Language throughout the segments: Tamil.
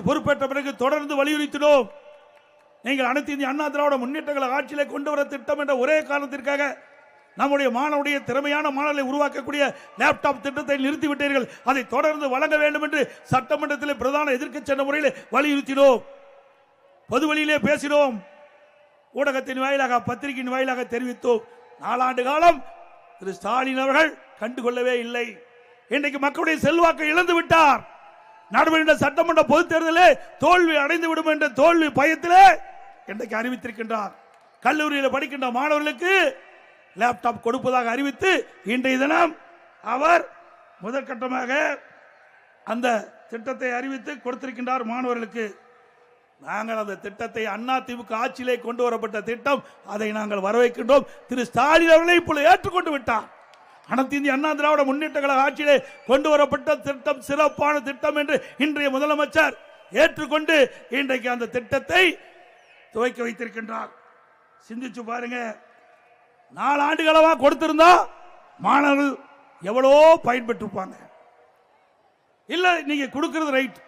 பொறுப்பேற்ற பிறகு தொடர்ந்து வலியுறுத்தினோம். நீங்கள் அனைத்து இந்திய அண்ணா திராவிட முன்னேற்ற கழக ஆட்சியிலே கொண்டு வர திட்டம் என்ற ஒரே காரணத்திற்காக நம்முடைய மாணவருடைய திறமையான மாணவர்களை உருவாக்கக்கூடிய லேப்டாப் திட்டத்தை நிறுத்திவிட்டீர்கள். அதை தொடர்ந்து வழங்க வேண்டும் என்று சட்டமன்றத்தில் பிரதான எதிர்க்கட்சி என்ற முறையில் வலியுறுத்தினோம். பொது வழியிலே பேசினோம். ஊடகத்தின் வாயிலாக, பத்திரிகையின் வாயிலாக தெரிவித்தோம். 4 ஆண்டு காலம் திரு ஸ்டாலின் அவர்கள் கண்டுகொள்ளவே இல்லை. இன்றைக்கு மக்களுடைய செல்வாக்கை இழந்து விட்டார். நடைபெறுகின்ற சட்டமன்ற பொதுத் தேர்தலில் தோல்வி அடைந்து விடும் என்ற தோல்வி பயத்திலே இன்றைக்கு அறிவித்திருக்கின்றார். கல்லூரியில் படிக்கின்ற மாணவர்களுக்கு லேப்டாப் கொடுப்பதாக அறிவித்து இன்றைய தினம் அவர் முதற்கட்டமாக அந்த திட்டத்தை அறிவித்து கொடுத்திருக்கின்றார் மாணவர்களுக்கு. நாங்கள் அந்த திட்டத்தை அதிமுக ஆட்சியிலே கொண்டு வரப்பட்ட திட்டம், அதை நாங்கள் வரவேற்கின்றோம். திரு ஸ்டாலின் அவர்களை இப்பொழுது ஏற்றுக்கொண்டு விட்டார். அனைத்து இந்திய அண்ணா திராவிட முன்னேற்ற கழக ஆட்சியிலே கொண்டு வரப்பட்ட திட்டம் சிறப்பான திட்டம் என்று இன்றைய முதலமைச்சர் ஏற்றுக்கொண்டு இன்றைக்கு அந்த திட்டத்தை துவக்கி வைத்திருக்கின்றார். சிந்திச்சு பாருங்க, 4 ஆண்டுகளவா கொடுத்திருந்தா மாணவர்கள் எவ்வளோ பயன்பெற்றிருப்பாங்க. இல்ல நீங்க கொடுக்கிறது ரைட்,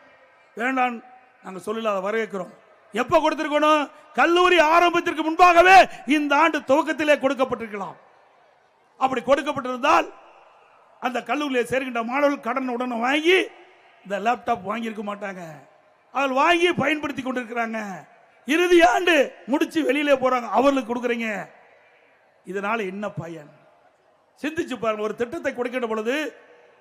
வேண்டாம் நாங்கள் சொல்லல, அதை வரவேற்கிறோம். எப்ப கொடுத்திருக்கணும்? கல்லூரி ஆரம்பத்திற்கு முன்பாகவே இந்த ஆண்டு துவக்கத்திலே கொடுக்கப்பட்டிருக்கலாம். அப்படி கொடுக்கப்பட்டிருந்தால் அந்த கல்லூரியில் சேர்கின்ற மாணவர்கள் கடன் உடனே வாங்கி இந்த லேப்டாப் வாங்கியிருக்க மாட்டாங்க. அவர்கள் வாங்கி பயன்படுத்தி கொண்டிருக்கிறாங்க. இறுதி ஆண்டு முடிச்சு வெளியிலே போறாங்க, அவர்களுக்கு கொடுக்குறீங்க. இதனால என்ன பயன்? சிந்திச்சு பாருங்க. ஒரு திட்டத்தை கொடுக்கின்ற பொழுது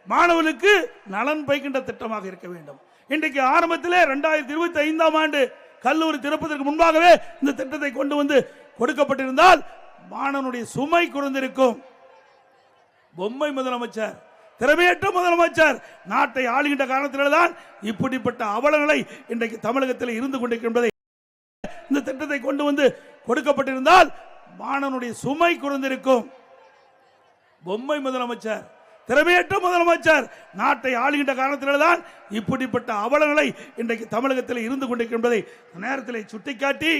மாணவர்களுக்கு நலன் பயக்கின்ற திட்டமாக இருக்க வேண்டும். இன்றைக்கு ஆரம்பத்திலே 2025ஆம் ஆண்டு கல்லூரி திறப்பதற்கு முன்பாகவே இந்த திட்டத்தை கொண்டு வந்து கொடுக்கப்பட்டிருந்தால் மாணவனுடைய சுமை குறைந்திருக்கும். பொம்மை முதலமைச்சர், திறமையற்ற முதலமைச்சர் நாட்டை ஆளுகின்ற காரணத்தில்தான் இப்படிப்பட்ட அவலங்களை இன்றைக்கு தமிழகத்தில் இருந்து கொண்டிருக்கின்றதை. இந்த திட்டத்தை கொண்டு வந்து கொடுக்கப்பட்டிருந்தால் மாணவனுடைய சுமை குறைந்திருக்கும். பொம்மை முதலமைச்சர், திறமையற்ற முதலமைச்சர் நாட்டை ஆளுகின்ற காரணத்தில்தான் இப்படிப்பட்ட அவலங்களை இன்றைக்கு தமிழகத்தில் இருந்து கொண்டிருக்கின்றதை நேரத்தில் சுட்டிக்காட்டி